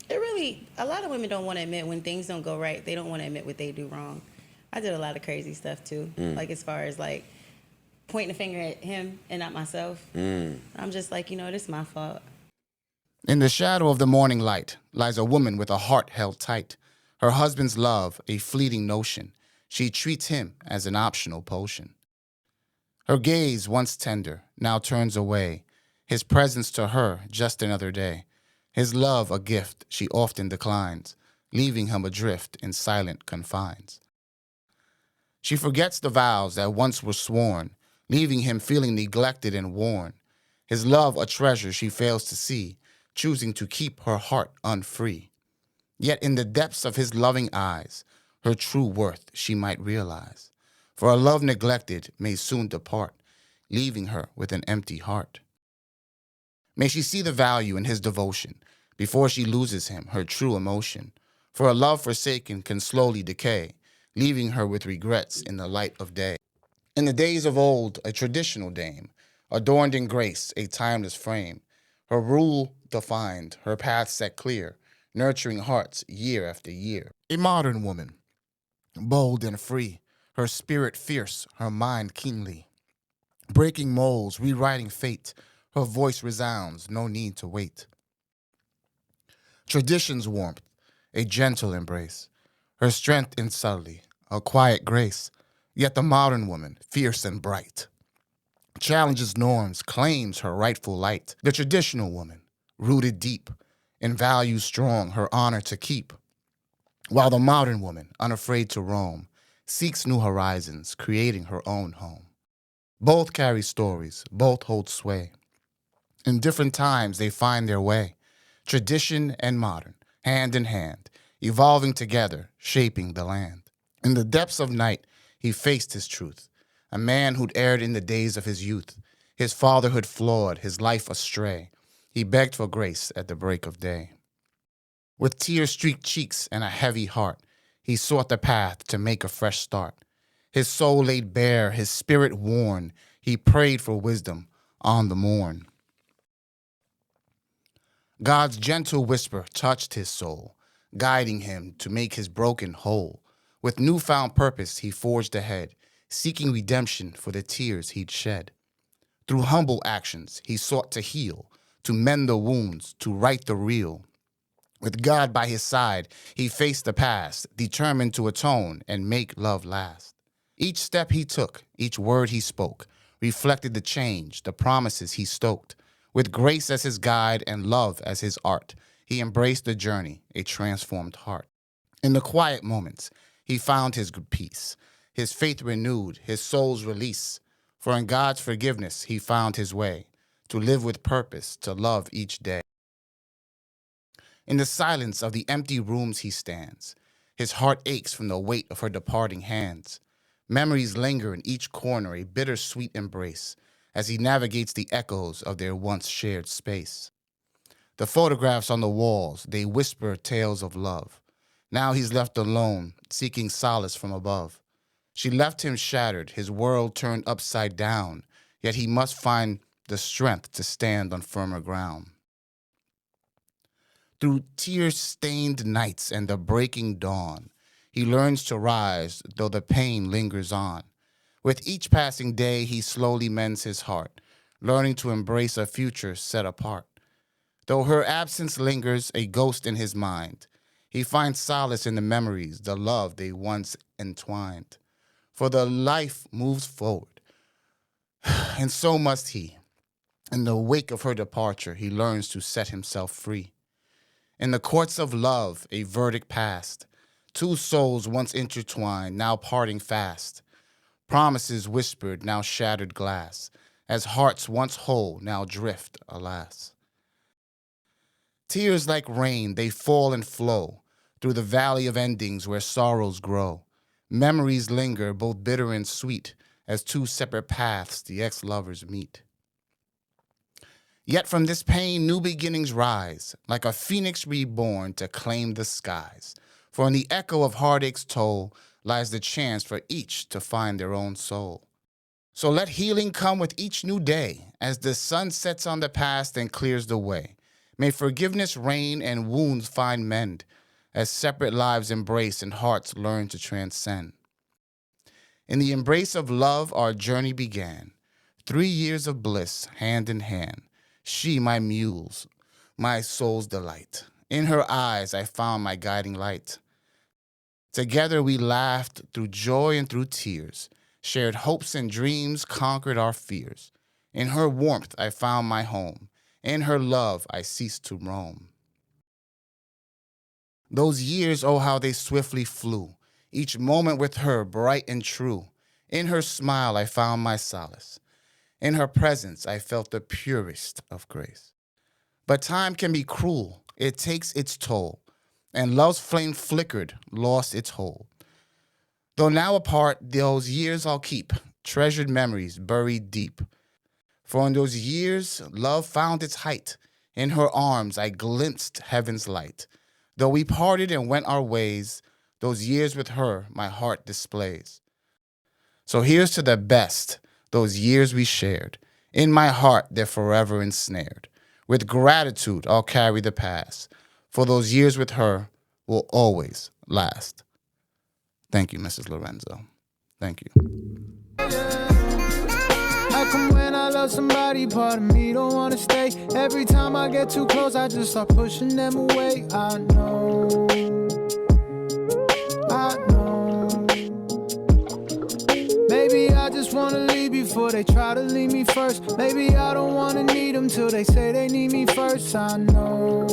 It really, a lot of women don't want to admit when things don't go right. They don't want to admit what they do wrong. I did a lot of crazy stuff too. Like as far as like pointing a finger at him and not myself. I'm just like, this is my fault. In the shadow of the morning light lies a woman with a heart held tight. Her husband's love, a fleeting notion. She treats him as an optional potion. Her gaze, once tender, now turns away. His presence to her, just another day. His love, a gift she often declines, leaving him adrift in silent confines. She forgets the vows that once were sworn, leaving him feeling neglected and worn. His love, a treasure she fails to see, choosing to keep her heart unfree. Yet in the depths of his loving eyes, her true worth she might realize. For a love neglected may soon depart, leaving her with an empty heart. May she see the value in his devotion before she loses him, her true emotion. For a love forsaken can slowly decay, leaving her with regrets in the light of day. In the days of old, a traditional dame, adorned in grace, a timeless frame, her rule defined, her path set clear, nurturing hearts year after year. A modern woman, bold and free, her spirit fierce, her mind keenly. Breaking molds, rewriting fate, her voice resounds, no need to wait. Tradition's warmth, a gentle embrace, her strength in subtlety, a quiet grace. Yet the modern woman, fierce and bright, challenges norms, claims her rightful light. The traditional woman, rooted deep, in values strong, her honor to keep. While the modern woman, unafraid to roam, seeks new horizons, creating her own home. Both carry stories, both hold sway. In different times, they find their way. Tradition and modern, hand in hand, evolving together, shaping the land. In the depths of night, he faced his truth. A man who'd erred in the days of his youth, his fatherhood flawed, his life astray. He begged for grace at the break of day. With tear-streaked cheeks and a heavy heart, he sought the path to make a fresh start. His soul laid bare, his spirit worn, he prayed for wisdom on the morn. God's gentle whisper touched his soul, guiding him to make his broken whole. With newfound purpose, he forged ahead, seeking redemption for the tears he'd shed. Through humble actions, he sought to heal, to mend the wounds, to right the real. With God by his side, he faced the past, determined to atone and make love last. Each step he took, each word he spoke, reflected the change, the promises he stoked. With grace as his guide and love as his art, he embraced the journey, a transformed heart. In the quiet moments, he found his peace, his faith renewed, his soul's release. For in God's forgiveness, he found his way to live with purpose, to love each day. In the silence of the empty rooms he stands. His heart aches from the weight of her departing hands. Memories linger in each corner, a bittersweet embrace, as he navigates the echoes of their once shared space. The photographs on the walls, they whisper tales of love. Now he's left alone, seeking solace from above. She left him shattered, his world turned upside down, yet he must find the strength to stand on firmer ground. Through tear-stained nights and the breaking dawn, he learns to rise, though the pain lingers on. With each passing day, he slowly mends his heart, learning to embrace a future set apart. Though her absence lingers, a ghost in his mind, he finds solace in the memories, the love they once entwined. For the life moves forward, and so must he. In the wake of her departure, he learns to set himself free. In the courts of love, a verdict passed. Two souls once intertwined, now parting fast. Promises whispered, now shattered glass. As hearts once whole, now drift, alas. Tears like rain, they fall and flow through the valley of endings where sorrows grow. Memories linger, both bitter and sweet, as two separate paths the ex-lovers meet. Yet from this pain, new beginnings rise, like a phoenix reborn to claim the skies. For in the echo of heartache's toll lies the chance for each to find their own soul. So let healing come with each new day, as the sun sets on the past and clears the way. May forgiveness reign and wounds find mend, as separate lives embrace and hearts learn to transcend. In the embrace of love our journey began, 3 years of bliss, hand in hand. She my muse, my soul's delight. In her eyes I found my guiding light. Together we laughed through joy and through tears, shared hopes and dreams, conquered our fears. In her warmth I found my home. In her love I ceased to roam. Those years, oh how they swiftly flew, each moment with her bright and true. In her smile I found my solace. In her presence I felt the purest of grace. But time can be cruel, it takes its toll, and love's flame flickered, lost its hold. Though now apart, those years I'll keep, treasured memories buried deep. For in those years, love found its height. In her arms I glimpsed heaven's light. Though we parted and went our ways, those years with her my heart displays. So here's to the best, those years we shared. In my heart they're forever ensnared. With gratitude I'll carry the past, for those years with her will always last. Thank you, Mrs. Lorenzo. Thank you. How come when I love somebody, part of me don't wanna stay? Every time I get too close, I just start pushing them away. I know. Maybe I just wanna leave before they try to leave me first. Maybe I don't wanna need them till they say they need me first. I know.